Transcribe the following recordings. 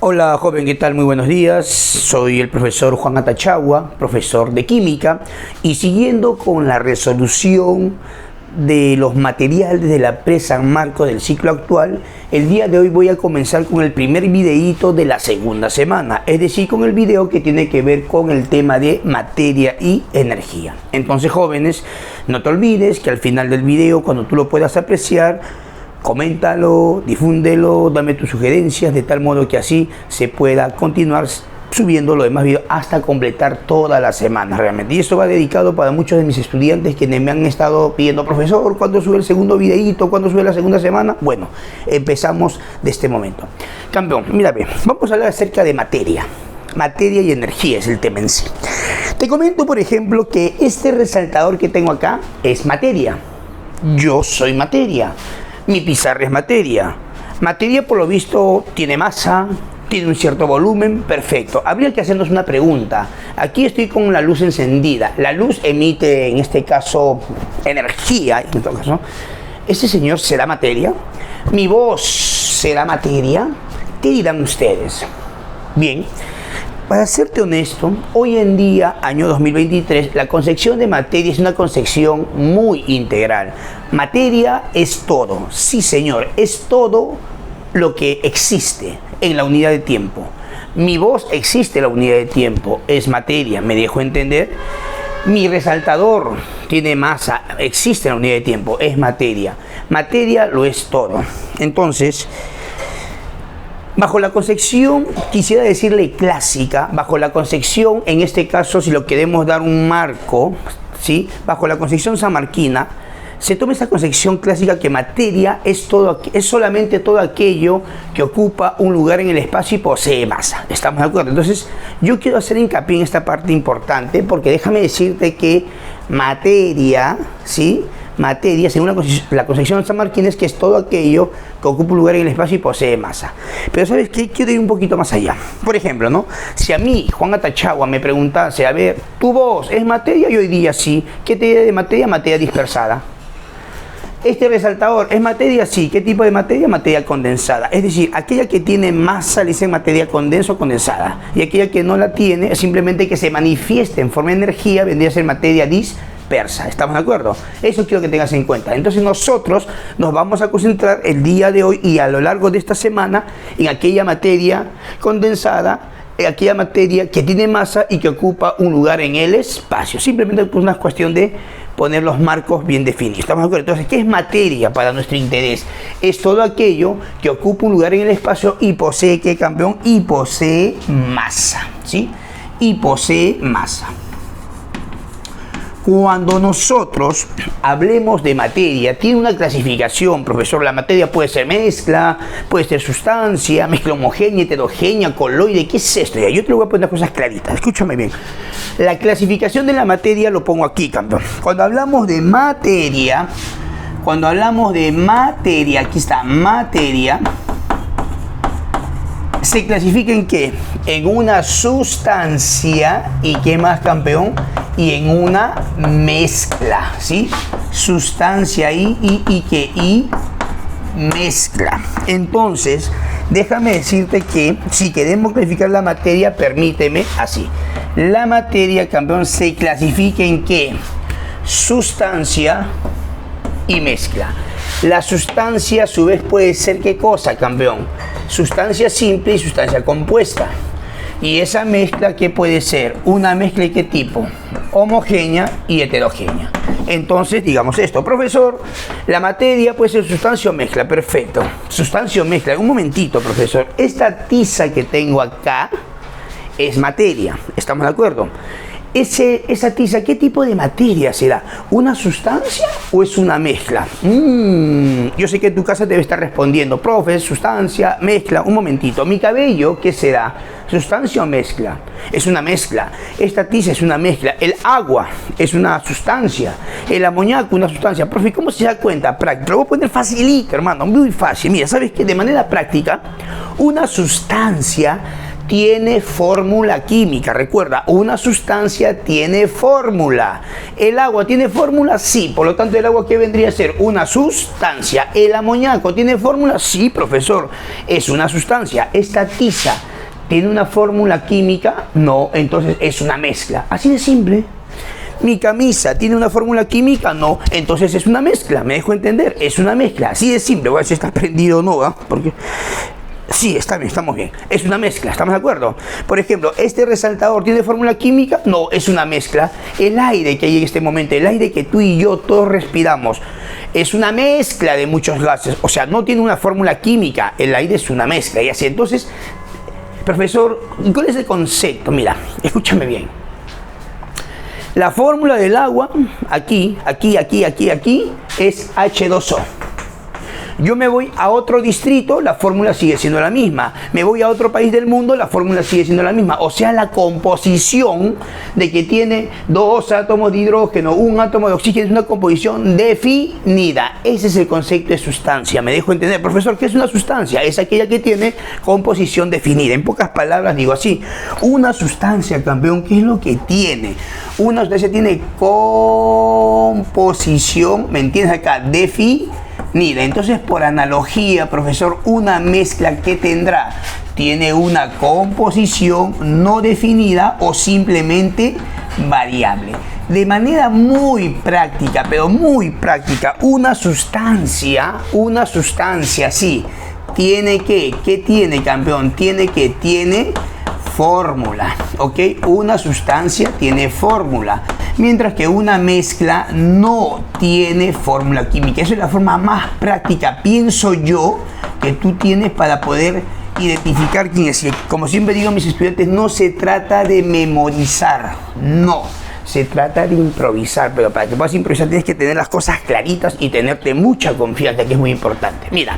Hola joven, ¿qué tal? Muy buenos días. Soy el profesor Juan Atachagua, profesor de química, y siguiendo con la resolución de los materiales de la pre-San Marcos del ciclo actual, el día de hoy voy a comenzar con el primer videíto de la segunda semana, es decir, con el video que tiene que ver con el tema de materia y energía. Entonces, jóvenes, no te olvides que al final del video, cuando tú lo puedas apreciar, coméntalo, difúndelo, dame tus sugerencias, de tal modo que así se pueda continuar subiendo los demás videos hasta completar toda la semana realmente. Y esto va dedicado para muchos de mis estudiantes quienes me han estado pidiendo: profesor, ¿cuándo sube el segundo videíto? ¿Cuándo sube la segunda semana? Bueno, empezamos de este momento. Campeón, mira, vamos a hablar acerca de materia. Materia y energía es el tema en sí. Te comento, por ejemplo, que este resaltador que tengo acá es materia. Yo soy materia. Mi pizarra es materia. Materia, por lo visto, tiene masa, tiene un cierto volumen, perfecto. Habría que hacernos una pregunta. Aquí estoy con la luz encendida. La luz emite, en este caso, energía. En todo caso, ¿este señor será materia? ¿Mi voz será materia? ¿Qué dirán ustedes? Bien, para serte honesto, hoy en día, año 2023, la concepción de materia es una concepción muy integral. Materia es todo. Sí, señor, es todo lo que existe en la unidad de tiempo. Mi voz existe en la unidad de tiempo, es materia, ¿me dejo entender? Mi resaltador tiene masa, existe en la unidad de tiempo, es materia. Materia lo es todo. Entonces, bajo la concepción, quisiera decirle clásica, bajo la concepción, en este caso, si lo queremos dar un marco, ¿sí? Bajo la concepción sanmarquina, se toma esa concepción clásica que materia es solamente todo aquello que ocupa un lugar en el espacio y posee masa. ¿Estamos de acuerdo? Entonces, yo quiero hacer hincapié en esta parte importante, porque déjame decirte que materia, ¿sí? Materia, según la concepción sanmarquina, es que es todo aquello que ocupa un lugar en el espacio y posee masa. Pero ¿sabes qué? Quiero ir un poquito más allá. Por ejemplo, ¿no? Si a mí, Juan Atachagua, me preguntase, a ver, ¿tu voz es materia? Yo diría sí. ¿Qué te diría de materia? Materia dispersada. Este resaltador es materia, sí. ¿Qué tipo de materia? Materia condensada. Es decir, aquella que tiene masa le dicen materia condensa o condensada. Y aquella que no la tiene es simplemente que se manifieste en forma de energía, vendría a ser materia dispersa. ¿Estamos de acuerdo? Eso quiero que tengas en cuenta. Entonces nosotros nos vamos a concentrar el día de hoy y a lo largo de esta semana en aquella materia condensada, aquella materia que tiene masa y que ocupa un lugar en el espacio. Simplemente es una cuestión de poner los marcos bien definidos. ¿Estamos de acuerdo? Entonces, ¿qué es materia para nuestro interés? Es todo aquello que ocupa un lugar en el espacio y posee, ¿qué, campeón? Y posee masa, ¿sí? Y posee masa. Cuando nosotros hablemos de materia, tiene una clasificación, profesor. La materia puede ser mezcla, puede ser sustancia, mezcla homogénea, heterogénea, coloide. ¿Qué es esto? Yo te lo voy a poner cosas claritas. Escúchame bien. La clasificación de la materia lo pongo aquí, campeón. Cuando hablamos de materia, aquí está, materia, se clasifica en ¿qué? En una sustancia y ¿qué más, campeón? Y en una mezcla, ¿sí? Sustancia y mezcla. Entonces, déjame decirte que si queremos clasificar la materia, permíteme así. La materia, campeón, se clasifica en ¿qué? Sustancia y mezcla. La sustancia a su vez puede ser ¿qué cosa, campeón? Sustancia simple y sustancia compuesta. Y esa mezcla, ¿qué puede ser? Una mezcla de ¿qué tipo? Homogénea y heterogénea. Entonces, digamos esto, profesor, la materia puede ser sustancia o mezcla. Perfecto. Sustancia o mezcla. Un momentito, profesor. Esta tiza que tengo acá es materia. ¿Estamos de acuerdo? Esa tiza, ¿qué tipo de materia será? ¿Una sustancia o es una mezcla? Yo sé que en tu casa debe estar respondiendo, profe, sustancia, mezcla. Un momentito, ¿mi cabello qué será? ¿Sustancia o mezcla? Es una mezcla. Esta tiza es una mezcla. El agua es una sustancia. El amoníaco una sustancia. Profe, ¿cómo se da cuenta? Práctica. Lo voy a poner facilito, hermano, muy fácil. Mira, ¿sabes qué? De manera práctica, una sustancia tiene fórmula química. Recuerda, una sustancia tiene fórmula. ¿El agua tiene fórmula? Sí. Por lo tanto, ¿el agua qué vendría a ser? Una sustancia. ¿El amoníaco tiene fórmula? Sí, profesor. Es una sustancia. ¿Esta tiza tiene una fórmula química? No. Entonces es una mezcla. Así de simple. ¿Mi camisa tiene una fórmula química? No. Entonces es una mezcla. ¿Me dejo entender? Es una mezcla. Así de simple. Voy a ver si está prendido o no, ¿eh? Porque... sí, está bien, estamos bien. Es una mezcla, ¿estamos de acuerdo? Por ejemplo, ¿este resaltador tiene fórmula química? No, es una mezcla. El aire que hay en este momento, el aire que tú y yo todos respiramos, es una mezcla de muchos gases. O sea, no tiene una fórmula química. El aire es una mezcla. Y así, entonces, profesor, ¿cuál es el concepto? Mira, escúchame bien. La fórmula del agua, aquí, es H2O. Yo me voy a otro distrito, la fórmula sigue siendo la misma. Me voy a otro país del mundo, la fórmula sigue siendo la misma. O sea, la composición de que tiene 2 átomos de hidrógeno, 1 átomo de oxígeno, es una composición definida. Ese es el concepto de sustancia. ¿Me dejo entender? Profesor, ¿qué es una sustancia? Es aquella que tiene composición definida. En pocas palabras digo así, una sustancia, campeón, ¿qué es lo que tiene? Una sustancia tiene composición, ¿me entiendes acá? Definida. Entonces, por analogía, profesor, una mezcla que tendrá tiene una composición no definida o simplemente variable. De manera muy práctica, pero muy práctica, una sustancia, sí, tiene que, ¿qué tiene, campeón? Tiene fórmula, ¿ok? Una sustancia tiene fórmula, mientras que una mezcla no tiene fórmula química. Esa es la forma más práctica, pienso yo, que tú tienes para poder identificar quién es. Como siempre digo a mis estudiantes, no se trata de memorizar, no. Se trata de improvisar, pero para que puedas improvisar tienes que tener las cosas claritas y tenerte mucha confianza, que es muy importante. Mira,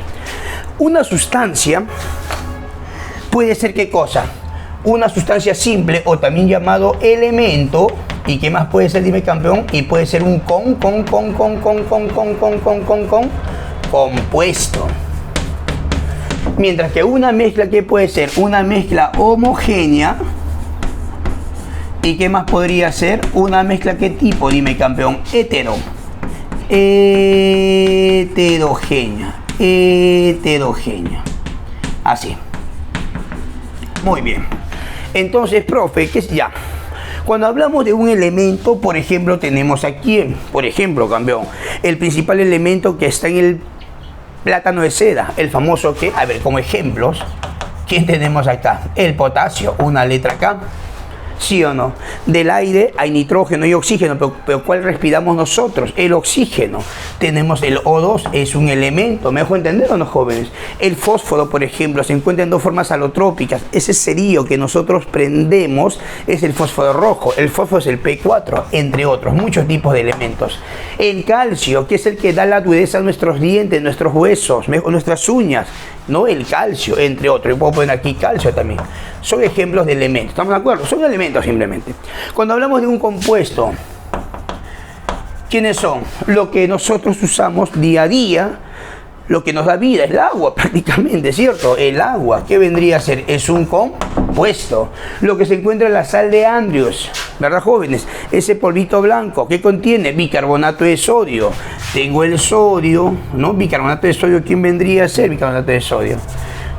una sustancia puede ser ¿qué cosa? Una sustancia simple o también llamado elemento. ¿Y qué más puede ser, dime, campeón? Y puede ser un compuesto. Mientras que una mezcla, ¿qué puede ser? Una mezcla homogénea. ¿Y qué más podría ser? Una mezcla, ¿qué tipo? Dime, campeón. Heterogénea. Así. Muy bien. Entonces, profe, ¿qué es ya? Cuando hablamos de un elemento, por ejemplo, tenemos aquí, por ejemplo, campeón, el principal elemento que está en el plátano de seda, el famoso que, a ver, como ejemplos, ¿quién tenemos acá? El potasio, una letra K. ¿Sí o no? Del aire hay nitrógeno y oxígeno, pero ¿cuál respiramos nosotros? El oxígeno. Tenemos el O2, es un elemento, ¿me dejo entender o no, jóvenes? El fósforo, por ejemplo, se encuentra en 2 formas alotrópicas. Ese cerillo que nosotros prendemos es el fósforo rojo, el fósforo es el P4, entre otros, muchos tipos de elementos. El calcio, que es el que da la dureza a nuestros dientes, nuestros huesos, nuestras uñas, ¿no? El calcio, entre otros. Yo puedo poner aquí calcio también. Son ejemplos de elementos, ¿estamos de acuerdo? Son elementos simplemente. Cuando hablamos de un compuesto, ¿quiénes son? Lo que nosotros usamos día a día, lo que nos da vida, es el agua prácticamente, ¿cierto? El agua, ¿qué vendría a ser? Es un compuesto. Lo que se encuentra en la sal de Andrews, ¿verdad, jóvenes? Ese polvito blanco, ¿qué contiene? Bicarbonato de sodio. Tengo el sodio, ¿no? Bicarbonato de sodio, ¿quién vendría a ser bicarbonato de sodio?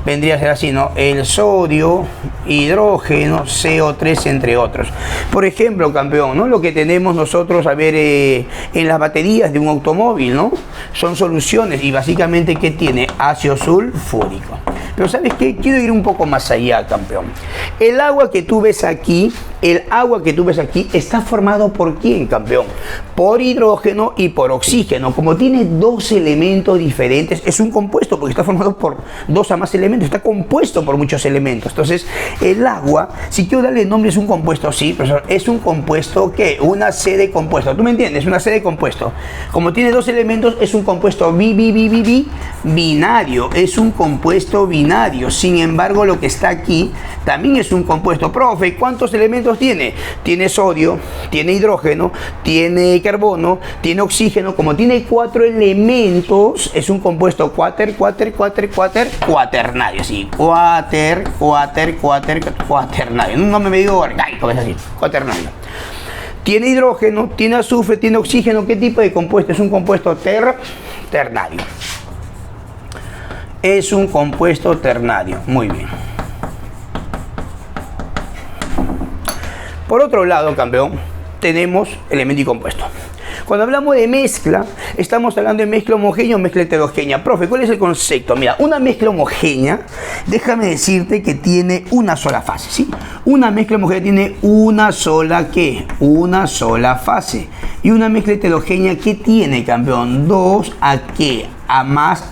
Vendría a ser así, ¿no? El sodio, hidrógeno, CO3, entre otros. Por ejemplo, campeón, ¿no? Lo que tenemos nosotros, a ver, en las baterías de un automóvil, ¿no? Son soluciones y básicamente, ¿qué tiene? Ácido sulfúrico. Pero ¿sabes qué? Quiero ir un poco más allá, campeón. El agua que tú ves aquí, está formado por ¿quién, campeón? Por hidrógeno y por oxígeno. Como tiene 2 elementos diferentes, es un compuesto porque está formado por 2 a más elementos. Está compuesto por muchos elementos. Entonces, el agua, si quiero darle nombre, es un compuesto, sí, profesor. Es un compuesto que una C de compuesto. ¿Tú me entiendes? Una C de compuesto. Como tiene 2 elementos, es un compuesto binario, es un compuesto binario. Sin embargo, lo que está aquí también es un compuesto. Profe, ¿cuántos elementos tiene? Tiene sodio, tiene hidrógeno, tiene carbono, tiene oxígeno. Como tiene 4 elementos, es un compuesto cuaternario. Así, cuaternario. No me digo arcaico, es así, cuaternario. Tiene hidrógeno, tiene azufre, tiene oxígeno. ¿Qué tipo de compuesto? Es un compuesto ternario. Es un compuesto ternario. Muy bien. Por otro lado, campeón, tenemos elemento y compuesto. Cuando hablamos de mezcla, estamos hablando de mezcla homogénea o mezcla heterogénea. Profe, ¿cuál es el concepto? Mira, una mezcla homogénea, déjame decirte que tiene una sola fase, ¿sí? Una mezcla homogénea tiene una sola, ¿qué? Una sola fase. Y una mezcla heterogénea, ¿qué tiene, campeón? Dos, ¿a qué? A más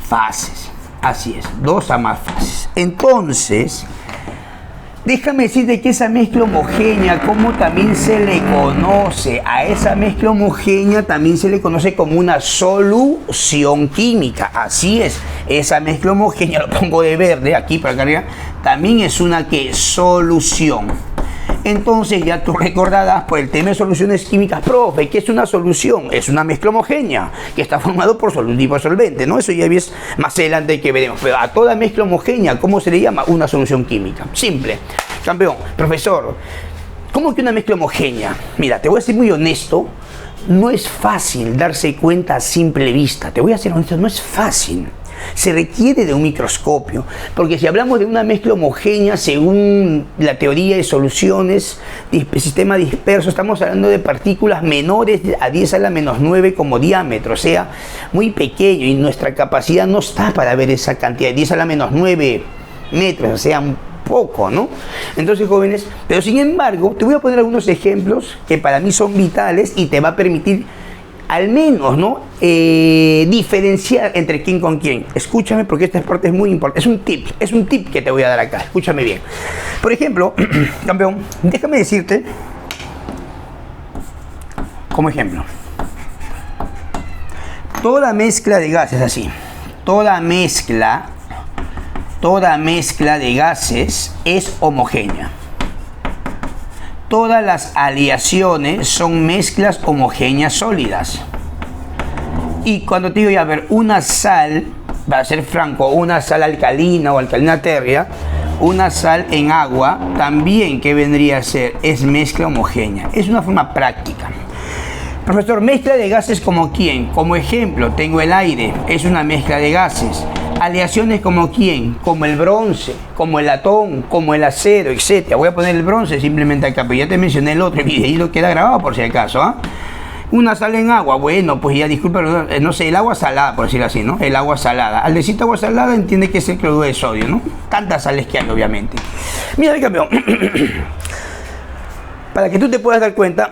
fases. Así es, 2 a más fases. Entonces, déjame decirte que esa mezcla homogénea, como también se le conoce, a esa mezcla homogénea también se le conoce como una solución química. Así es, esa mezcla homogénea, lo pongo de verde aquí para acá arriba, también es una ¿qué? Solución. Entonces ya tú recordarás por el tema de soluciones químicas, profe, ¿qué es una solución? Es una mezcla homogénea que está formado por tipo de solvente, ¿no? Eso ya ves más adelante que veremos. Pero a toda mezcla homogénea, ¿cómo se le llama? Una solución química. Simple. Campeón, profesor, ¿cómo que una mezcla homogénea? Mira, te voy a ser muy honesto, no es fácil darse cuenta a simple vista. Te voy a ser honesto, no es fácil. Se requiere de un microscopio, porque si hablamos de una mezcla homogénea según la teoría de soluciones, sistema disperso, estamos hablando de partículas menores a 10 a la menos 9 como diámetro, o sea, muy pequeño, y nuestra capacidad no está para ver esa cantidad de 10 a la menos 9 metros, o sea, un poco, ¿no? Entonces, jóvenes, pero sin embargo, te voy a poner algunos ejemplos que para mí son vitales y te va a permitir al menos, ¿no? Diferenciar entre quién con quién. Escúchame porque esta parte es muy importante. Es un tip que te voy a dar acá. Escúchame bien. Por ejemplo, campeón, déjame decirte, como ejemplo, toda mezcla de gases así, toda mezcla de gases es homogénea. Todas las aleaciones son mezclas homogéneas sólidas. Y cuando te digo ya, a ver, una sal, para ser franco, una sal alcalina o alcalina térrea, una sal en agua, también, ¿qué vendría a ser? Es mezcla homogénea. Es una forma práctica. Profesor, ¿mezcla de gases como quién? Como ejemplo, tengo el aire, es una mezcla de gases. Aleaciones como quién, como el bronce, como el latón, como el acero, etc. Voy a poner el bronce simplemente acá, pero ya te mencioné el otro y lo queda grabado por si acaso, ¿ah? Una sal en agua, bueno, pues ya disculpa, no sé, el agua salada, por decirlo así, ¿no? El agua salada. Al decir agua salada entiende que es el cloruro de sodio, ¿no? Tantas sales que hay, obviamente. Mira, mi campeón, para que tú te puedas dar cuenta,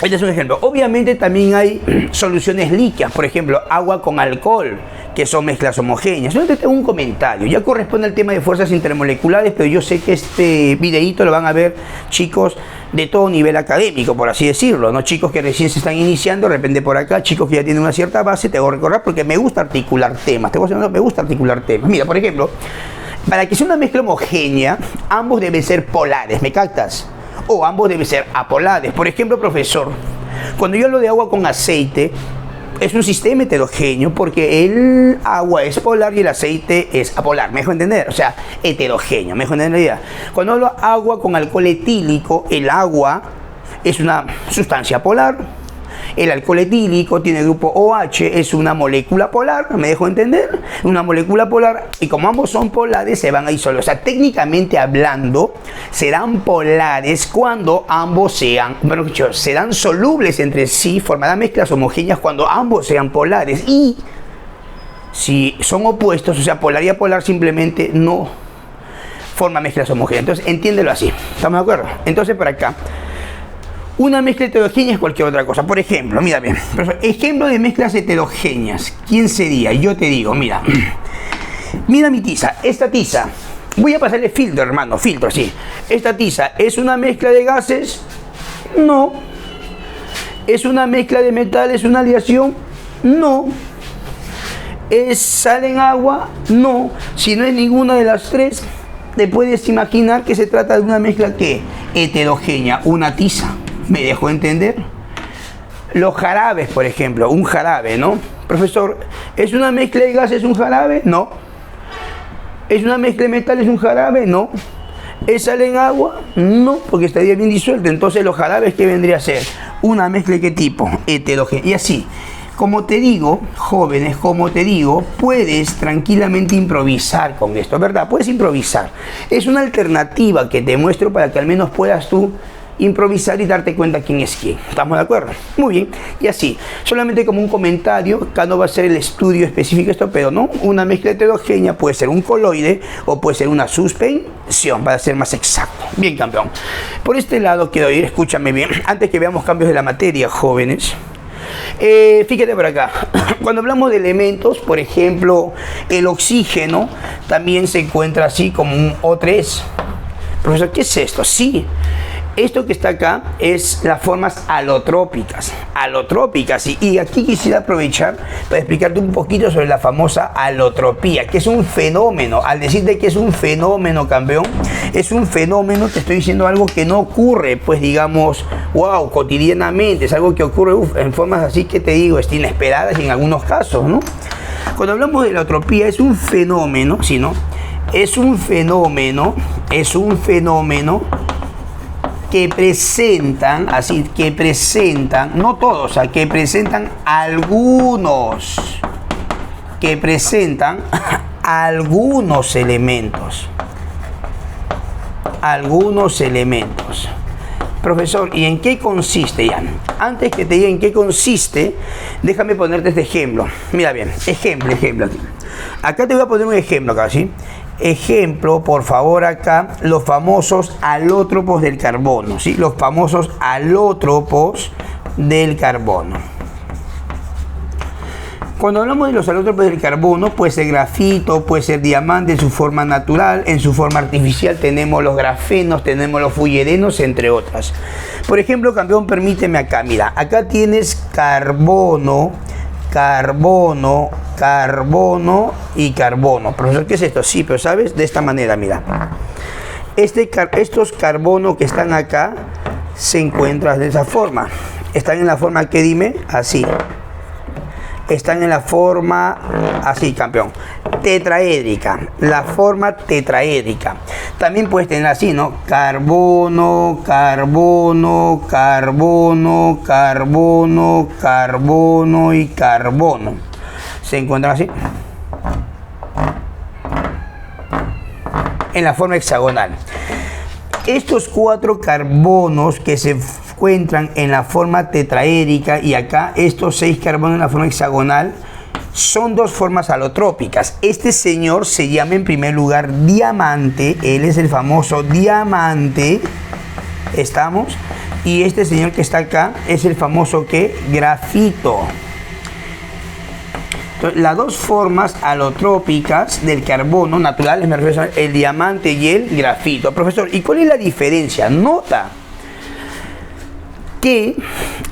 este es un ejemplo. Obviamente también hay soluciones líquidas, por ejemplo, agua con alcohol, que son mezclas homogéneas. Yo te tengo un comentario, ya corresponde al tema de fuerzas intermoleculares, pero yo sé que este videíto lo van a ver chicos de todo nivel académico, por así decirlo, ¿no? Chicos que recién se están iniciando, de repente por acá, chicos que ya tienen una cierta base, te voy a recordar porque me gusta articular temas, me gusta articular temas. Mira, por ejemplo, para que sea una mezcla homogénea, ambos deben ser polares, ¿me captas? O ambos deben ser apolares. Por ejemplo, profesor, cuando yo hablo de agua con aceite, es un sistema heterogéneo porque el agua es polar y el aceite es apolar, ¿me dejo entender? O sea, heterogéneo, ¿me dejo entender la idea? Cuando hablo de agua con alcohol etílico, el agua es una sustancia polar. El alcohol etílico tiene el grupo OH, es una molécula polar, ¿me dejo entender? Una molécula polar, y como ambos son polares, se van a disolver. O sea, técnicamente hablando, serán polares cuando ambos sean, bueno, serán solubles entre sí, formarán mezclas homogéneas cuando ambos sean polares. Y si son opuestos, o sea, polar y apolar, simplemente no forman mezclas homogéneas. Entonces, entiéndelo así, ¿estamos de acuerdo? Entonces, por acá, una mezcla heterogénea es cualquier otra cosa. Por ejemplo, mira bien, ejemplo de mezclas heterogéneas. ¿Quién sería? Yo te digo, mira, mira mi tiza, esta tiza. Voy a pasarle filtro, hermano, filtro, sí. ¿Esta tiza es una mezcla de gases? No. ¿Es una mezcla de metales, una aleación? No. ¿Es sal en agua? No. Si no es ninguna de las tres, te puedes imaginar que se trata de una mezcla que heterogénea, una tiza. ¿Me dejo entender? Los jarabes, por ejemplo, un jarabe, ¿no? Profesor, ¿es una mezcla de gases un jarabe? No. ¿Es una mezcla de metales un jarabe? No. ¿Es sal en agua? No, porque estaría bien disuelto. Entonces los jarabes, ¿qué vendría a ser? Una mezcla de qué tipo, heterogénea. Y así, como te digo, jóvenes, como te digo, puedes tranquilamente improvisar con esto, ¿verdad? Puedes improvisar. Es una alternativa que te muestro para que al menos puedas tú improvisar y darte cuenta quién es quién. ¿Estamos de acuerdo? Muy bien. Y así, solamente como un comentario, acá no va a ser el estudio específico de esto, pero no, una mezcla heterogénea puede ser un coloide o puede ser una suspensión, para ser más exacto. Bien, campeón. Por este lado quiero ir, escúchame bien, antes que veamos cambios de la materia, jóvenes. Fíjate por acá, cuando hablamos de elementos, por ejemplo, el oxígeno también se encuentra así como un O3. Profesor, ¿qué es esto? Sí. Esto que está acá es las formas alotrópicas, y aquí quisiera aprovechar para explicarte un poquito sobre la famosa alotropía, que es un fenómeno. Al decirte que es un fenómeno, campeón, es un fenómeno, te estoy diciendo algo que no ocurre, pues digamos, wow, cotidianamente, es algo que ocurre en formas así que te digo, inesperadas y en algunos casos, ¿no? Cuando hablamos de alotropía es un fenómeno, ¿sí, no? Es un fenómeno que presentan, no todos, que presentan algunos elementos. Profesor, ¿y en qué consiste ya? Antes que te diga en qué consiste, déjame ponerte este ejemplo. Mira bien, ejemplo aquí. Acá te voy a poner un ejemplo acá, ¿sí? Ejemplo, por favor, acá, los famosos alótropos del carbono, ¿sí? Los famosos alótropos del carbono. Cuando hablamos de los alótropos del carbono, puede ser grafito, puede ser diamante en su forma natural, en su forma artificial tenemos los grafenos, tenemos los fullerenos, entre otras. Por ejemplo, campeón, permíteme acá, mira, acá tienes carbono y carbono. Profesor, ¿qué es esto? Sí, pero ¿sabes? De esta manera, mira. Estos carbonos que están acá se encuentran de esa forma. Están en la forma que dime, así. Están en la forma así, campeón. Tetraédrica. La forma tetraédrica. También puedes tener así, ¿no? Carbono y carbono. Se encuentran así. En la forma hexagonal. Estos 4 carbonos que se encuentran en la forma tetraédrica y acá estos 6 carbonos en la forma hexagonal son 2 formas alotrópicas. Este señor se llama en primer lugar diamante, él es el famoso diamante, ¿estamos? Y este señor que está acá es el famoso ¿qué? Grafito. Entonces, las 2 formas alotrópicas del carbono naturales, me refiero el diamante y el grafito. Profesor, ¿y cuál es la diferencia? Nota que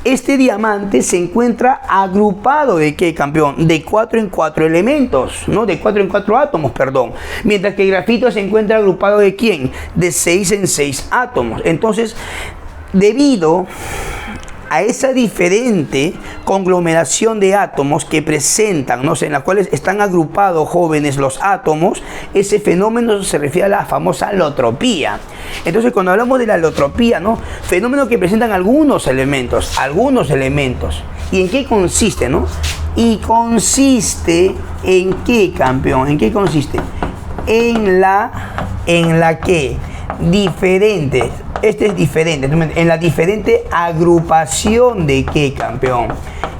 este diamante se encuentra agrupado de ¿qué, campeón? De 4 en 4 elementos, ¿no? De 4 en 4 átomos, perdón. Mientras que el grafito se encuentra agrupado de ¿quién? De 6 en 6 átomos. Entonces, debido a esa diferente conglomeración de átomos que presentan, no sé, en las cuales están agrupados, jóvenes, los átomos, ese fenómeno se refiere a la famosa alotropía. Entonces, cuando hablamos de la alotropía, ¿no? Fenómeno que presentan algunos elementos. ¿Y en qué consiste, no? Y consiste en qué, campeón, ¿en qué consiste? En la que diferente. Este es diferente. En la diferente agrupación de qué, campeón.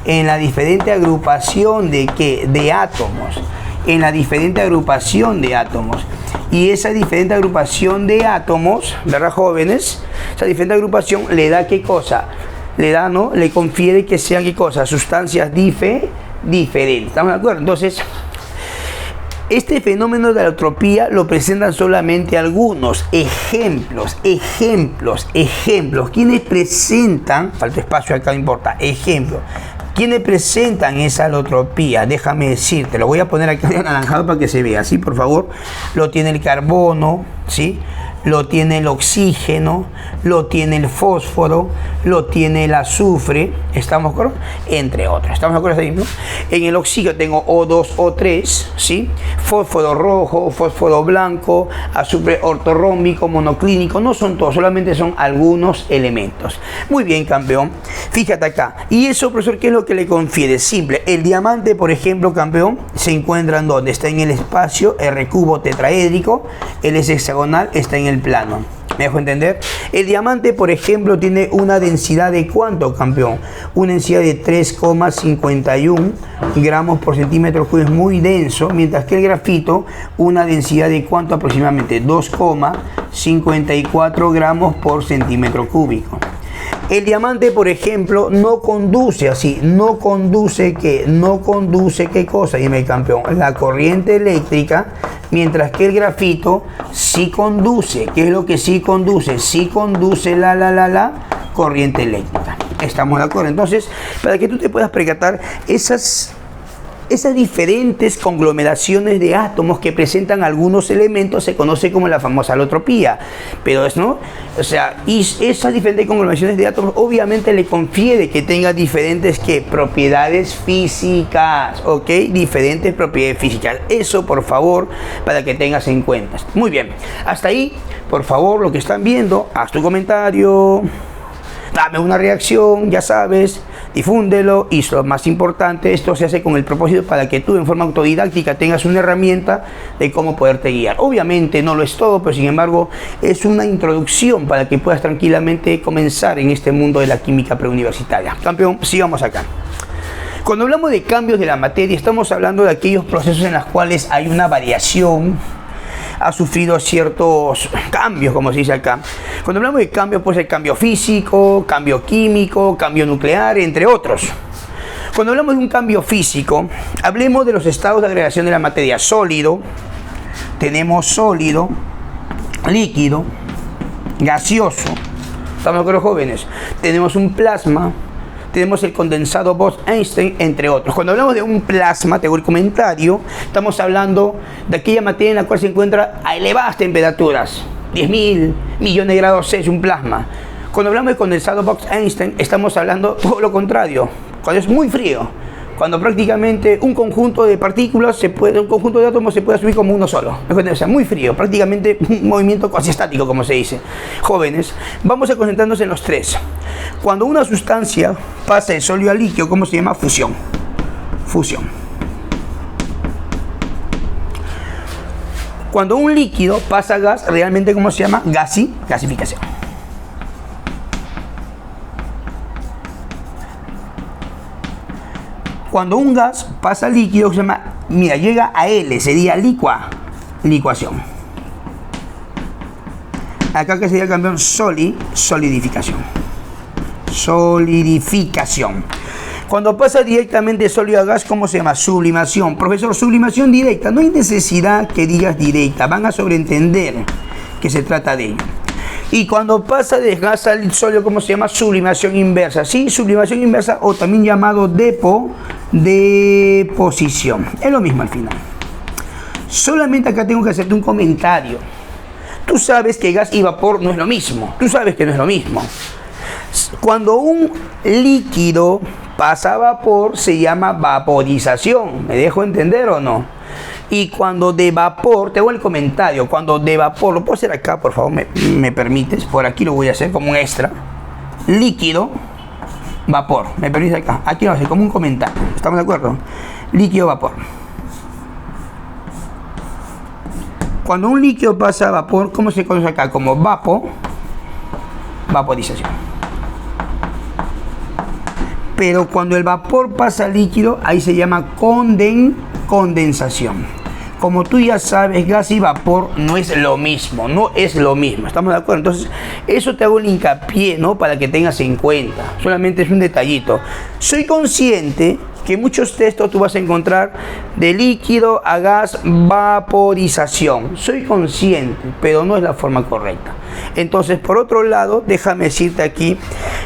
En la diferente agrupación de qué, de átomos. En la diferente agrupación de átomos. Y esa diferente agrupación de átomos, ¿verdad, jóvenes? Esa diferente agrupación le da qué cosa. Le da, ¿no? Le confiere que sean qué cosa. Sustancias diferentes. ¿Estamos de acuerdo? Entonces, este fenómeno de alotropía lo presentan solamente algunos ejemplos. ¿Quiénes presentan? Falta espacio acá, no importa. Ejemplos. ¿Quiénes presentan esa alotropía? Déjame decirte, lo voy a poner aquí anaranjado para que se vea, ¿sí? Por favor, lo tiene el carbono, ¿sí? Lo tiene el oxígeno, lo tiene el fósforo, lo tiene el azufre, ¿estamos de acuerdo? Entre otros, ¿estamos de acuerdo ahí, no? En el oxígeno tengo O2, O3, ¿sí? Fósforo rojo, fósforo blanco, azufre ortorrómbico, monoclínico, no son todos, solamente son algunos elementos. Muy bien, campeón, fíjate acá. ¿Y eso, profesor, qué es lo que le confiere? Simple, el diamante, por ejemplo, campeón, se encuentra en donde está en el espacio, R cubo tetraédrico, él es hexagonal, está en el plano. ¿Me dejo entender? El diamante, por ejemplo, tiene una densidad de ¿cuánto, campeón? Una densidad de 3,51 gramos por centímetro cúbico, es muy denso, mientras que el grafito, una densidad de ¿cuánto aproximadamente? 2,54 gramos por centímetro cúbico. El diamante, por ejemplo, no conduce así, no conduce qué cosa, dime, campeón, la corriente eléctrica, mientras que el grafito sí conduce. ¿Qué es lo que sí conduce? Sí conduce la corriente eléctrica. ¿Estamos de acuerdo? Entonces, para que tú te puedas percatar esas diferentes conglomeraciones de átomos que presentan algunos elementos se conoce como la famosa alotropía. Pero es, ¿no? O sea, y esas diferentes conglomeraciones de átomos obviamente le confiere que tenga diferentes propiedades físicas, ¿ok? Diferentes propiedades físicas. Eso, por favor, para que tengas en cuenta. Muy bien. Hasta ahí, por favor, lo que están viendo, haz tu comentario, dame una reacción, ya sabes, difúndelo, y lo más importante, esto se hace con el propósito para que tú en forma autodidáctica tengas una herramienta de cómo poderte guiar. Obviamente no lo es todo, pero sin embargo es una introducción para que puedas tranquilamente comenzar en este mundo de la química preuniversitaria. Campeón, sigamos acá. Cuando hablamos de cambios de la materia, estamos hablando de aquellos procesos en los cuales hay una variación, ha sufrido ciertos cambios, como se dice acá. Cuando hablamos de cambios, puede ser cambio físico, cambio químico, cambio nuclear, entre otros. Cuando hablamos de un cambio físico, hablemos de los estados de agregación de la materia. Sólido, tenemos sólido, líquido, gaseoso. ¿Estamos de acuerdo, jóvenes? Tenemos un plasma, tenemos el condensado Bose-Einstein, entre otros. Cuando hablamos de un plasma, te hago el comentario, estamos hablando de aquella materia en la cual se encuentra a elevadas temperaturas, 10.000 millones de grados Celsius, un plasma. Cuando hablamos de condensado Bose-Einstein, estamos hablando todo lo contrario, cuando es muy frío, cuando prácticamente un conjunto de partículas, un conjunto de átomos se puede subir como uno solo. O sea, muy frío, prácticamente un movimiento casi estático, como se dice. Jóvenes, vamos a concentrarnos en los tres. Cuando una sustancia pasa de sólido a líquido, ¿cómo se llama? Fusión. Fusión. Cuando un líquido pasa a gas, realmente, ¿cómo se llama? Gasificación. Cuando un gas pasa a líquido, se llama, mira, llega a L, sería licuación. Acá que sería, campeón, solidificación. Solidificación. Cuando pasa directamente de sólido a gas, ¿cómo se llama? Sublimación. Profesor, sublimación directa. No hay necesidad que digas directa. Van a sobreentender que se trata de ello. Y cuando pasa de gas al sólido, ¿cómo se llama? Sublimación inversa. Sí, sublimación inversa, o también llamado deposición. Es lo mismo al final. Solamente acá tengo que hacerte un comentario. Tú sabes que gas y vapor no es lo mismo. Tú sabes que no es lo mismo. Cuando un líquido pasa a vapor, se llama vaporización. ¿Me dejo entender o no? Y cuando de vapor, te hago el comentario, cuando de vapor, lo puedo hacer acá, por favor, me permites, por aquí lo voy a hacer como un extra. Líquido, vapor, me permites acá, aquí lo voy a hacer como un comentario, ¿estamos de acuerdo? Líquido, vapor. Cuando un líquido pasa a vapor, ¿cómo se conoce acá? Como vaporización. Pero cuando el vapor pasa a líquido, ahí se llama condensación. Como tú ya sabes, gas y vapor no es lo mismo, ¿estamos de acuerdo? Entonces, eso te hago el hincapié, ¿no? Para que tengas en cuenta, solamente es un detallito. Soy consciente que muchos textos tú vas a encontrar de líquido a gas, vaporización. Soy consciente, pero no es la forma correcta. Entonces, por otro lado, déjame decirte aquí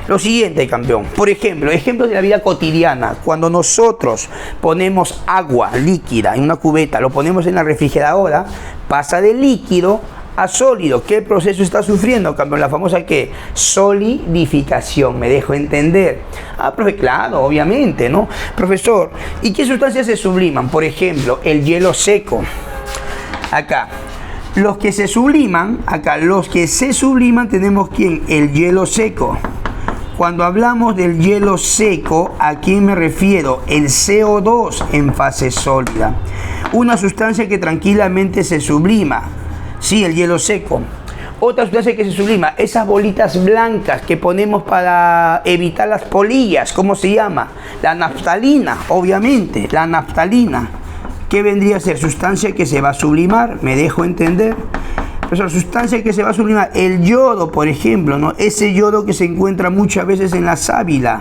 lo siguiente, campeón. Por ejemplo, ejemplos de la vida cotidiana. Cuando nosotros ponemos agua líquida en una cubeta, lo ponemos en la refrigeradora, pasa de líquido a sólido. ¿Qué proceso está sufriendo, campeón? La famosa ¿qué? Solidificación. ¿Me dejo entender? Ah, profe, claro, obviamente, ¿no? Profesor, ¿y qué sustancias se subliman? Por ejemplo, el hielo seco. Acá. Los que se subliman, tenemos ¿quién? El hielo seco. Cuando hablamos del hielo seco, ¿a quién me refiero? El CO2 en fase sólida. Una sustancia que tranquilamente se sublima. Sí, el hielo seco. Otra sustancia que se sublima, esas bolitas blancas que ponemos para evitar las polillas, ¿cómo se llama? La naftalina, obviamente, la naftalina. ¿Qué vendría a ser? Sustancia que se va a sublimar, ¿me dejo entender? Pero sustancia que se va a sublimar, el yodo, por ejemplo, ¿no? Ese yodo que se encuentra muchas veces en la sábila.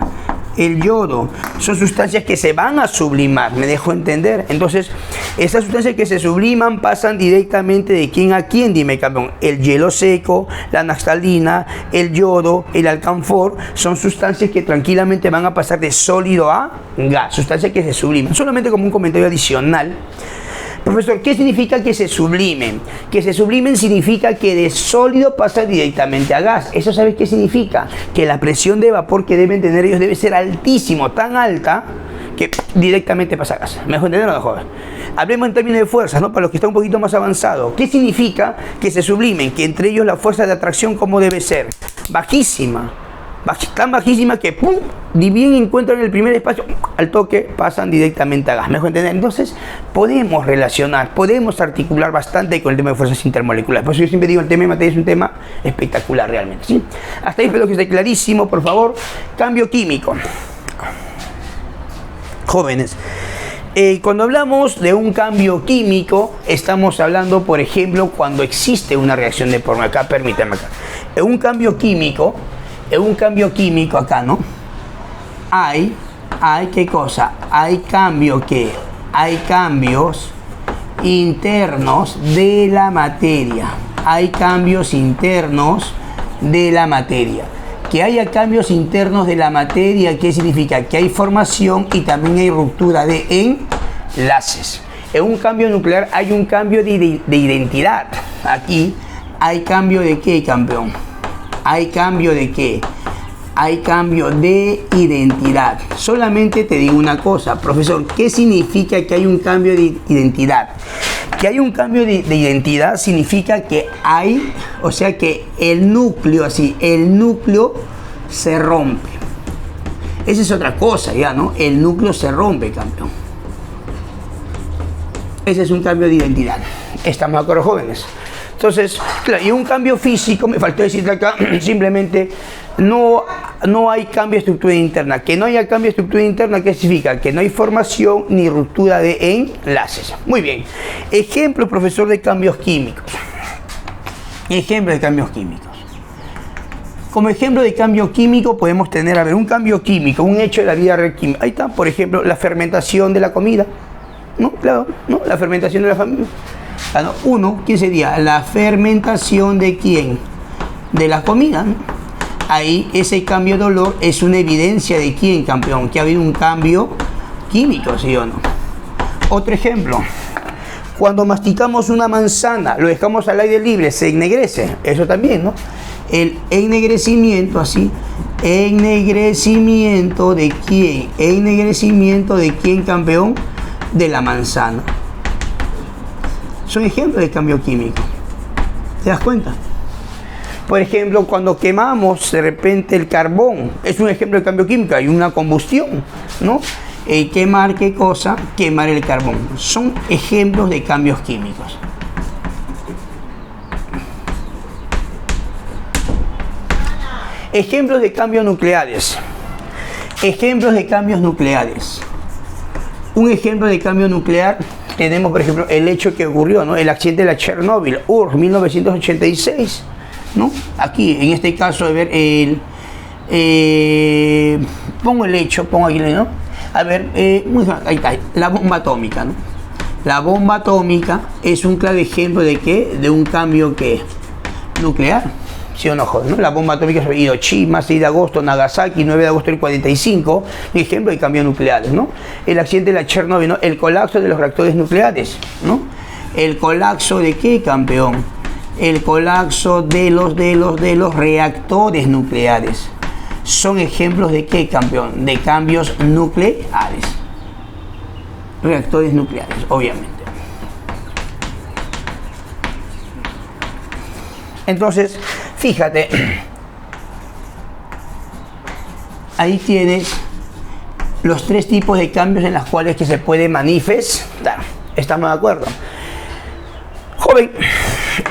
El yodo, son sustancias que se van a sublimar, ¿me dejo entender? Entonces, esas sustancias que se subliman pasan directamente de quién a quién, dime, campeón. El hielo seco, la naftalina, el yodo, el alcanfor, son sustancias que tranquilamente van a pasar de sólido a gas, sustancias que se subliman. Solamente como un comentario adicional. Profesor, ¿qué significa que se sublimen? Que se sublimen significa que de sólido pasa directamente a gas. ¿Eso sabes qué significa? Que la presión de vapor que deben tener ellos debe ser altísimo, tan alta, que directamente pasa a gas. ¿Me dejo entender o no, joven? Hablemos en términos de fuerzas, ¿no? Para los que están un poquito más avanzados. ¿Qué significa que se sublimen? Que entre ellos la fuerza de atracción, ¿cómo debe ser? Bajísima. Tan bajísima que ¡pum! Ni bien encuentran el primer espacio, al toque pasan directamente a gas. ¿Me dejo entender? Entonces podemos relacionar, podemos articular bastante con el tema de fuerzas intermoleculares. Por eso yo siempre digo, el tema de materia es un tema espectacular realmente, ¿sí? Hasta ahí espero que esté clarísimo, por favor. Cambio químico. Jóvenes, cuando hablamos de un cambio químico, estamos hablando, por ejemplo, cuando existe una reacción de por acá, permítame acá. En un cambio químico acá, ¿no? Hay ¿qué cosa? Hay cambios internos de la materia. Hay cambios internos de la materia. Que haya cambios internos de la materia, ¿qué significa? Que hay formación y también hay ruptura de enlaces. En un cambio nuclear hay un cambio de identidad. Aquí hay cambio de ¿qué, campeón? ¿Hay cambio de qué? Hay cambio de identidad. Solamente te digo una cosa, profesor, ¿qué significa que hay un cambio de identidad? Que hay un cambio de identidad significa que hay, o sea que el núcleo se rompe. Esa es otra cosa ya, ¿no? El núcleo se rompe, campeón. Ese es un cambio de identidad. ¿Estamos de acuerdo, jóvenes? Entonces, claro, y un cambio físico, me faltó decirte acá, simplemente no hay cambio de estructura interna. Que no haya cambio de estructura interna, ¿qué significa? Que no hay formación ni ruptura de enlaces. Muy bien. Ejemplo, profesor, de cambios químicos. Ejemplo de cambios químicos. Como ejemplo de cambio químico podemos tener, a ver, un cambio químico, un hecho de la vida real química. Ahí está, por ejemplo, la fermentación de la comida. ¿No? Claro, ¿no? La fermentación de la familia. Uno, ¿quién sería? La fermentación de quién? De la comida, ¿no? Ahí ese cambio de olor es una evidencia de quién, campeón, que ha habido un cambio químico, ¿sí o no? Otro ejemplo, cuando masticamos una manzana, lo dejamos al aire libre, se ennegrece, eso también, ¿no? El ennegrecimiento, así, ennegrecimiento de quién, ennegrecimiento de quién, campeón, de la manzana. Son ejemplos de cambio químico. ¿Te das cuenta? Por ejemplo, cuando quemamos de repente el carbón, es un ejemplo de cambio químico, hay una combustión, ¿no? Quemar, ¿qué cosa? Quemar el carbón. Son ejemplos de cambios químicos. Ejemplos de cambios nucleares. Ejemplos de cambios nucleares. Un ejemplo de cambio nuclear tenemos, por ejemplo, el hecho que ocurrió, ¿no? El accidente de la Chernobyl, 1986, ¿no? Aquí, en este caso, a ver, pongo el hecho, pongo aquí, ¿no? A ver, ahí está, la bomba atómica, ¿no? La bomba atómica es un claro ejemplo de ¿qué? De un cambio, ¿qué? Nuclear. ¿sí o no, joven? ¿No? La bomba atómica sobre Hiroshima, 6 de agosto, Nagasaki, 9 de agosto del 45, un ejemplo de cambios nucleares, ¿no? El accidente de la Chernobyl, ¿no? El colapso de los reactores nucleares, ¿no? ¿El colapso de qué, campeón? El colapso de los reactores nucleares. ¿Son ejemplos de qué, campeón? De cambios nucleares. Reactores nucleares, obviamente. Entonces, fíjate, ahí tienes los 3 tipos de cambios en los cuales que se puede manifestar. ¿Estamos de acuerdo? Joven,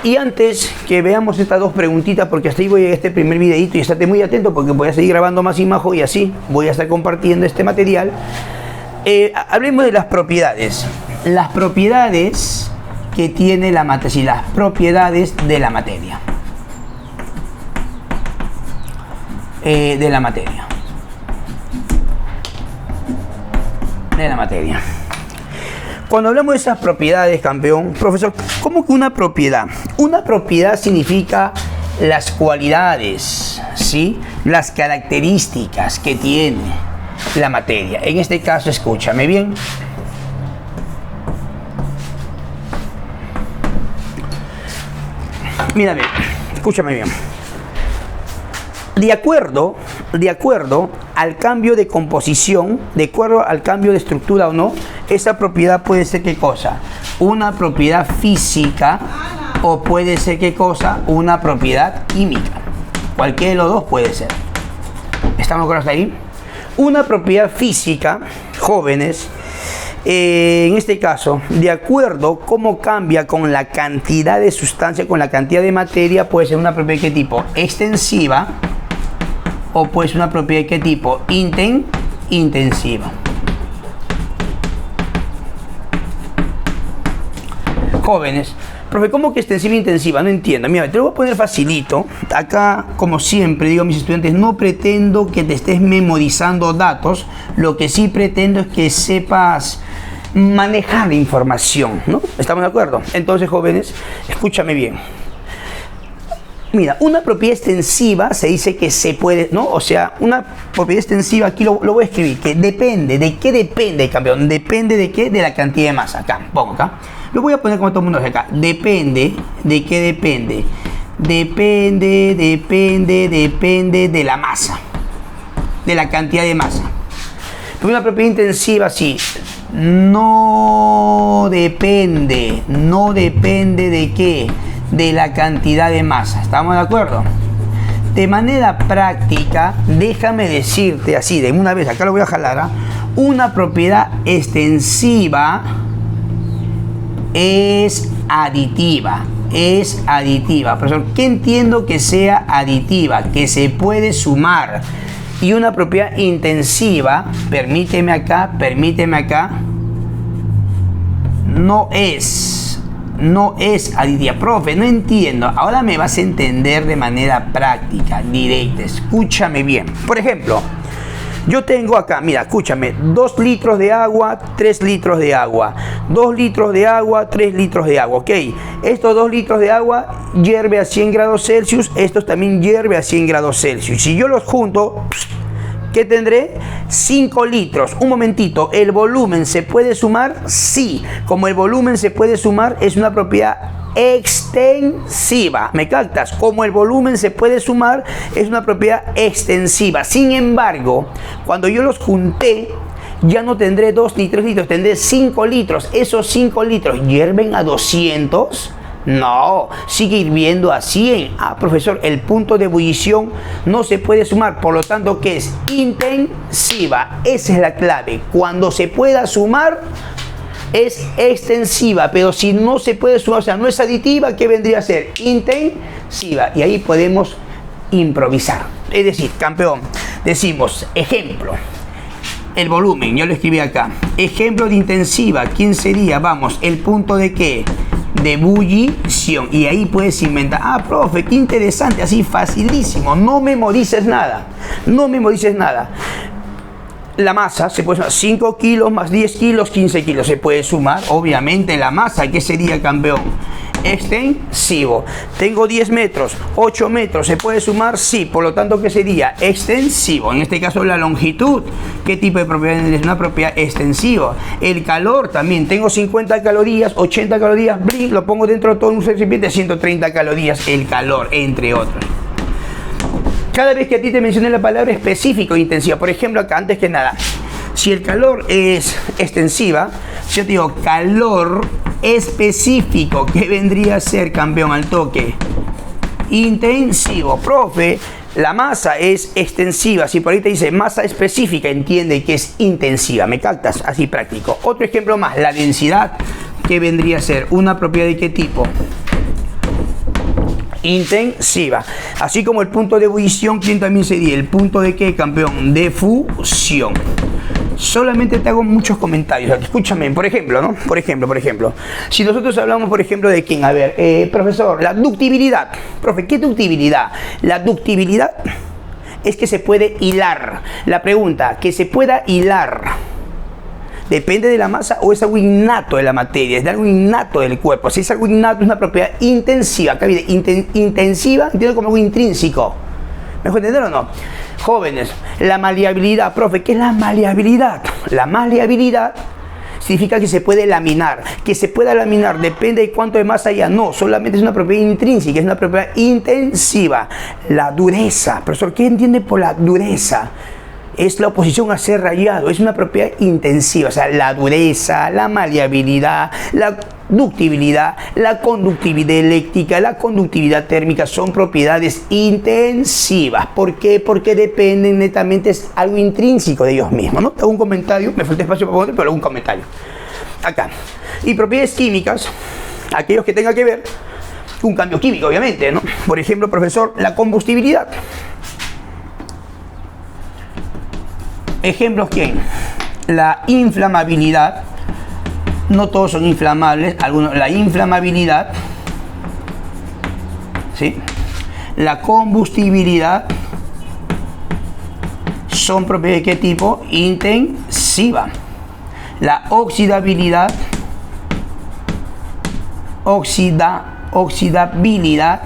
y antes que veamos estas 2 preguntitas, porque hasta ahí voy a este primer videito y estate muy atento porque voy a seguir grabando más imagen y así voy a estar compartiendo este material. Hablemos de las propiedades. Las propiedades que tiene la materia, sí, las propiedades de la materia. De la materia. Cuando hablamos de esas propiedades, campeón, profesor, ¿cómo que una propiedad? Una propiedad significa las cualidades, ¿sí? Las características que tiene la materia. En este caso, escúchame bien. Mira bien, escúchame bien. De acuerdo al cambio de composición, de acuerdo al cambio de estructura o no, esa propiedad puede ser ¿qué cosa? Una propiedad física o puede ser ¿qué cosa? Una propiedad química. Cualquiera de los dos puede ser. ¿Estamos claros ahí? Una propiedad física, jóvenes, en este caso, de acuerdo cómo cambia con la cantidad de sustancia, con la cantidad de materia, puede ser una propiedad de qué tipo, extensiva, o puede ser una propiedad de qué tipo, intensiva. Jóvenes, profe, ¿cómo que extensiva e intensiva? No entiendo. Mira, te lo voy a poner facilito. Acá, como siempre, digo a mis estudiantes, no pretendo que te estés memorizando datos. Lo que sí pretendo es que sepas manejar la información, ¿no? ¿Estamos de acuerdo? Entonces, jóvenes, escúchame bien. Mira, una propiedad extensiva se dice que se puede, ¿no? O sea, una propiedad extensiva, aquí lo voy a escribir, que depende. ¿De qué depende, campeón? ¿Depende de qué? De la cantidad de masa. Acá, pongo acá. Lo voy a poner como todo el mundo hace acá. Depende. ¿De qué depende? Depende de la masa. De la cantidad de masa. Pero una propiedad intensiva, sí. No depende de qué, de la cantidad de masa. ¿Estamos de acuerdo? De manera práctica, déjame decirte así, de una vez, acá lo voy a jalar, ¿eh? Una propiedad extensiva es aditiva. Profesor, ¿qué entiendo que sea aditiva? Que se puede sumar. Y una propiedad intensiva, permíteme acá, no es aditiva. Profe, no entiendo. Ahora me vas a entender de manera práctica, directa. Escúchame bien. Por ejemplo, yo tengo acá, mira, escúchame, 2 litros de agua, 3 litros de agua. 2 litros de agua, 3 litros de agua, ¿ok? Estos 2 litros de agua hierve a 100 grados Celsius, estos también hierve a 100 grados Celsius. Si yo los junto, ¿qué tendré? 5 litros. Un momentito, ¿el volumen se puede sumar? Sí. Como el volumen se puede sumar, es una propiedad extensiva. ¿Me captas? Como el volumen se puede sumar, es una propiedad extensiva. Sin embargo, cuando yo los junté, ya no tendré 2 ni 3 litros, tendré 5 litros. Esos 5 litros hierven a 200. No, sigue hirviendo a 100. Ah, profesor, el punto de ebullición no se puede sumar, por lo tanto, ¿qué es? Intensiva. Esa es la clave. Cuando se pueda sumar, es extensiva, pero si no se puede sumar, o sea, no es aditiva, ¿qué vendría a ser? Intensiva. Y ahí podemos improvisar. Es decir, campeón, decimos, ejemplo, el volumen, yo lo escribí acá. Ejemplo de intensiva, ¿quién sería? Vamos, el punto de qué? De ebullición. Y ahí puedes inventar. Ah, profe, qué interesante, así facilísimo. No memorices nada. La masa se puede sumar 5 kilos más 10 kilos, 15 kilos. Se puede sumar, obviamente, la masa. ¿Qué sería, campeón? extensivo. Tengo 10 metros, 8 metros, ¿se puede sumar? Sí, por lo tanto, ¿qué sería? Extensivo. En este caso, la longitud. ¿Qué tipo de propiedad es? Una propiedad extensiva. El calor también. Tengo 50 calorías, 80 calorías, lo pongo dentro de todo un recipiente, 130 calorías, el calor, entre otros. Cada vez que a ti te mencioné la palabra específico e intensiva, por ejemplo, acá, antes que nada, si el calor es extensiva, si yo te digo calor específico, ¿qué vendría a ser, campeón, al toque? Intensivo. Profe, la masa es extensiva. Si por ahí te dice masa específica, entiende que es intensiva. ¿Me captas? Así práctico. Otro ejemplo más, la densidad, ¿qué vendría a ser? ¿Una propiedad de qué tipo? Intensiva. Así como el punto de ebullición, ¿quién también sería? ¿El punto de qué, campeón? De fusión. Solamente te hago muchos comentarios. Escúchame, por ejemplo, ¿no? Por ejemplo. Si nosotros hablamos, por ejemplo, de quién, a ver, profesor, la ductibilidad. Profe, ¿qué ductibilidad? La ductibilidad es que se puede hilar. La pregunta, que se pueda hilar, ¿depende de la masa o es algo innato de la materia? Es de algo innato del cuerpo. Si es algo innato, es una propiedad intensiva. Acá viene intensiva, entiendo como algo intrínseco. ¿Me dejo entender o no? Jóvenes, la maleabilidad. Profe, ¿qué es la maleabilidad? La maleabilidad significa que se puede laminar. Que se pueda laminar depende de cuánto de masa haya. No, solamente es una propiedad intrínseca, es una propiedad intensiva. La dureza. Profesor, ¿qué entiende por la dureza? Es la oposición a ser rayado, es una propiedad intensiva, o sea, la dureza, la maleabilidad, la ductibilidad, la conductividad eléctrica, la conductividad térmica son propiedades intensivas. ¿Por qué? Porque dependen netamente, es algo intrínseco de ellos mismos, ¿no? Hago un comentario, me falta espacio para poner, pero hago un comentario. Acá. Y propiedades químicas, aquellos que tengan que ver un cambio químico, obviamente, ¿no? Por ejemplo, profesor, la combustibilidad. Ejemplos, ¿quién? La inflamabilidad. No todos son inflamables, algunos. La inflamabilidad, ¿sí? La combustibilidad son propiedades de qué tipo? Intensiva. La oxidabilidad, oxidabilidad,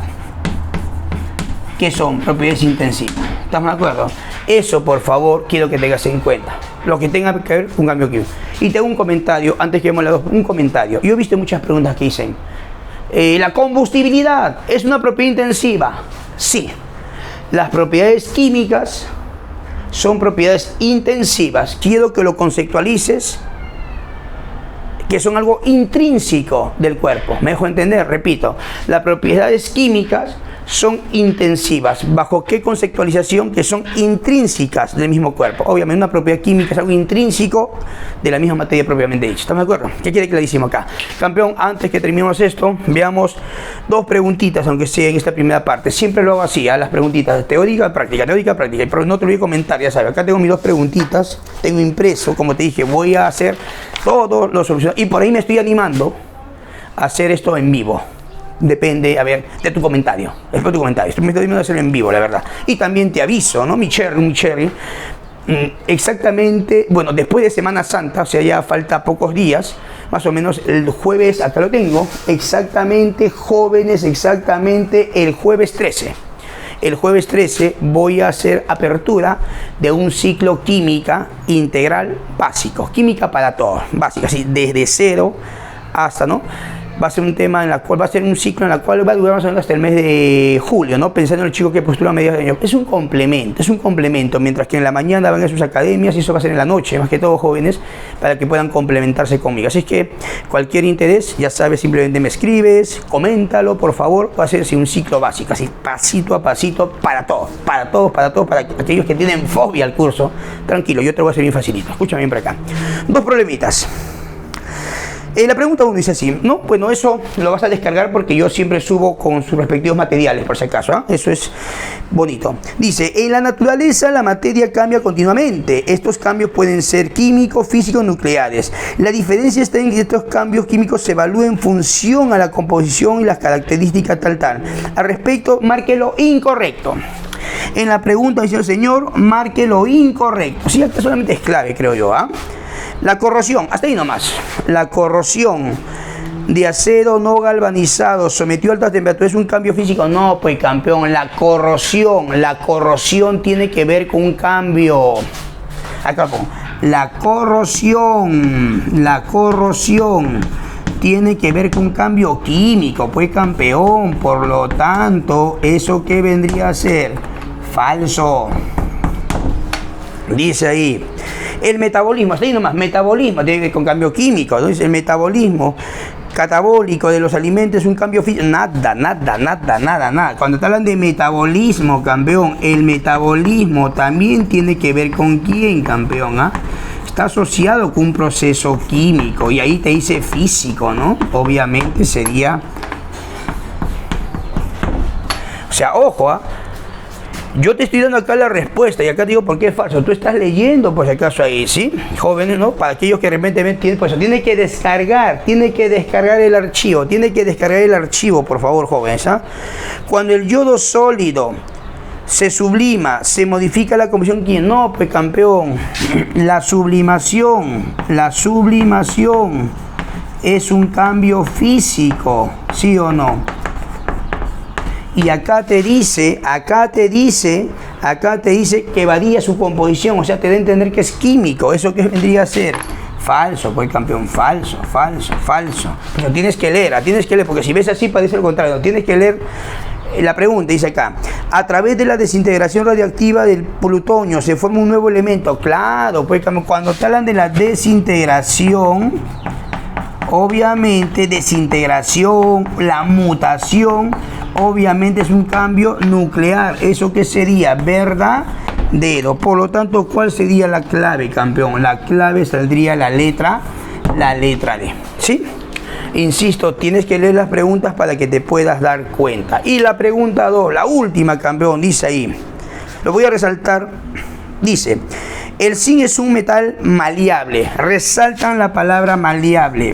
que son propiedades intensivas. ¿Estamos de acuerdo? Eso, por favor, quiero que tengas en cuenta. Lo que tenga que ver con un cambio químico. Y tengo un comentario, antes que vemos las dos, un comentario. Yo he visto muchas preguntas que dicen, ¿la combustibilidad es una propiedad intensiva? Sí. Las propiedades químicas son propiedades intensivas. Quiero que lo conceptualices, que son algo intrínseco del cuerpo. Me dejo entender, repito. Las propiedades químicas son intensivas. ¿Bajo qué conceptualización? Que son intrínsecas del mismo cuerpo. Obviamente una propiedad química es algo intrínseco de la misma materia propiamente dicha. ¿Estamos de acuerdo? ¿Qué quiere clarísimo acá? Campeón, antes que terminemos esto, veamos dos preguntitas, aunque sea en esta primera parte. Siempre lo hago así, las preguntitas teórica, práctica. Pero no te olvides comentar, ya sabes. Acá tengo mis dos preguntitas, tengo impreso, como te dije, voy a hacer todo lo solucionado. Y por ahí me estoy animando a hacer esto en vivo. Depende, a ver, de tu comentario. Después de tu comentario. Esto me estoy viendo hacerlo en vivo, la verdad. Y también te aviso, ¿no? Mi cherry. Exactamente, bueno, después de Semana Santa, o sea, ya falta pocos días, más o menos el jueves, acá lo tengo, exactamente, jóvenes, exactamente el jueves 13. El jueves 13 voy a hacer apertura de un ciclo química integral básico. Química para todos, básica, así, desde cero hasta, ¿no? Va a ser un tema en la cual va a ser un ciclo en la cual va a durar más o menos hasta el mes de julio, ¿no? Pensando en los chicos que postulan a mediados de año. Es un complemento, mientras que en la mañana van a sus academias y eso va a ser en la noche, más que todo jóvenes, para que puedan complementarse conmigo. Así es que cualquier interés, ya sabes, simplemente me escribes, coméntalo, por favor. Va a ser así un ciclo básico, así pasito a pasito, para todos, para aquellos que tienen fobia al curso. Tranquilo, yo te lo voy a hacer bien facilito. Escúchame bien por acá. Dos problemitas. La pregunta 1 dice así, ¿no? Bueno, eso lo vas a descargar porque yo siempre subo con sus respectivos materiales, por si acaso, ¿eh? Eso es bonito. Dice, en la naturaleza la materia cambia continuamente. Estos cambios pueden ser químicos, físicos, nucleares. La diferencia está en que estos cambios químicos se evalúan en función a la composición y las características tal. Al respecto, márquelo incorrecto. En la pregunta dice el señor, marque lo incorrecto. Sí, acá solamente es clave, creo yo, ¿ah? La corrosión, hasta ahí nomás. La corrosión de acero no galvanizado sometido a altas temperaturas es un cambio físico. No, pues campeón, la corrosión tiene que ver con un cambio. Acá pongo, la corrosión tiene que ver con un cambio químico, pues campeón. Por lo tanto, ¿eso qué vendría a ser? Falso. Dice ahí, el metabolismo, hasta ahí nomás, metabolismo, tiene que ver con cambio químico, ¿no? Dice, el metabolismo catabólico de los alimentos es un cambio físico. Nada. Cuando te hablan de metabolismo, campeón, el metabolismo también tiene que ver con quién, campeón, ¿ah? Está asociado con un proceso químico y ahí te dice físico, ¿no? Obviamente sería, o sea, ojo, ¿ah? Yo te estoy dando acá la respuesta y acá te digo por qué es falso. Tú estás leyendo, por si acaso ahí, ¿sí? Jóvenes, ¿no? Para aquellos que realmente tienen, pues tiene que descargar el archivo, por favor, jóvenes, ¿ah? Cuando el yodo sólido se sublima, se modifica la composición. ¿Quién? No, pues campeón, la sublimación es un cambio físico, ¿sí o no? Y acá te dice que varía su composición, o sea, te da a entender que es químico. ¿Eso qué vendría a ser? Falso, pues campeón, falso. Pero tienes que leer, porque si ves así parece lo contrario. Tienes que leer la pregunta, dice acá. A través de la desintegración radiactiva del plutonio se forma un nuevo elemento. Claro, pues cuando te hablan de la desintegración, obviamente desintegración, la mutación, obviamente es un cambio nuclear. ¿Eso qué sería? Verdadero. Por lo tanto, ¿cuál sería la clave, campeón? La clave saldría la letra D. ¿Sí? Insisto, tienes que leer las preguntas para que te puedas dar cuenta. Y la pregunta 2, la última, campeón, dice ahí. Lo voy a resaltar. Dice, el zinc es un metal maleable. Resaltan la palabra maleable.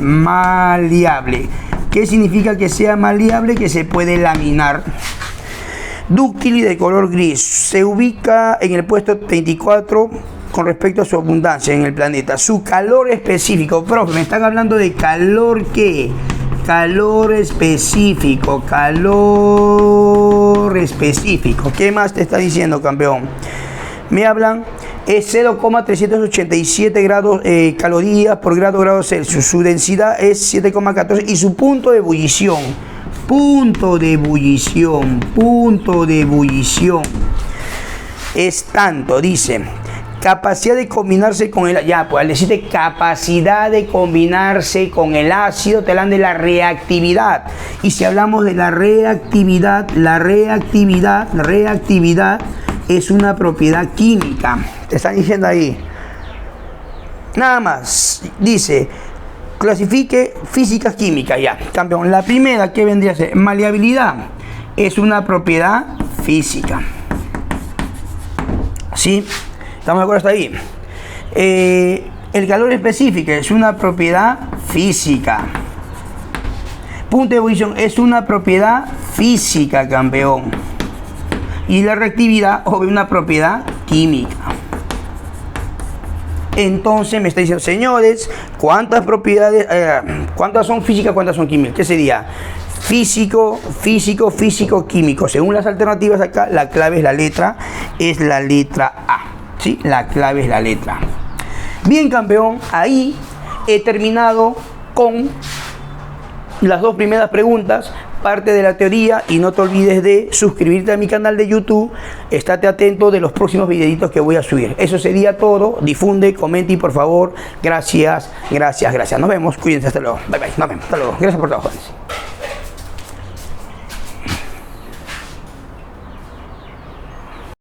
¿Qué significa que sea maleable? Que se puede laminar. Dúctil y de color gris. Se ubica en el puesto 24 con respecto a su abundancia en el planeta. Su calor específico. Profe, me están hablando de calor, ¿qué? Calor específico. ¿Qué más te está diciendo, campeón? Me hablan, es 0,387 grados calorías por grado Celsius. Su densidad es 7,14 y su punto de ebullición es tanto, dice. Capacidad de combinarse con el... Ya, pues al decirte capacidad de combinarse con el ácido, te hablan de la reactividad. Y si hablamos de la reactividad es una propiedad química. Te están diciendo ahí. Nada más. Dice, clasifique física química. Ya, campeón. La primera, ¿qué vendría a ser? Maleabilidad. Es una propiedad física. ¿Sí? ¿Estamos de acuerdo hasta ahí? El calor específico es una propiedad física. Punto de ebullición es una propiedad física, campeón. Y la reactividad es una propiedad química. Entonces me está diciendo, señores, ¿cuántas propiedades, cuántas son físicas, cuántas son químicas? ¿Qué sería? Físico, químico. Según las alternativas acá, la clave es la letra A. ¿Sí? La clave es la letra A. Bien, campeón, ahí he terminado con las dos primeras preguntas, parte de la teoría, y no te olvides de suscribirte a mi canal de YouTube. Estate atento de los próximos videitos que voy a subir. Eso sería todo. Difunde, comenta y por favor, gracias. Nos vemos, cuídense, hasta luego. Bye, nos vemos, hasta luego. Gracias por todo, jóvenes.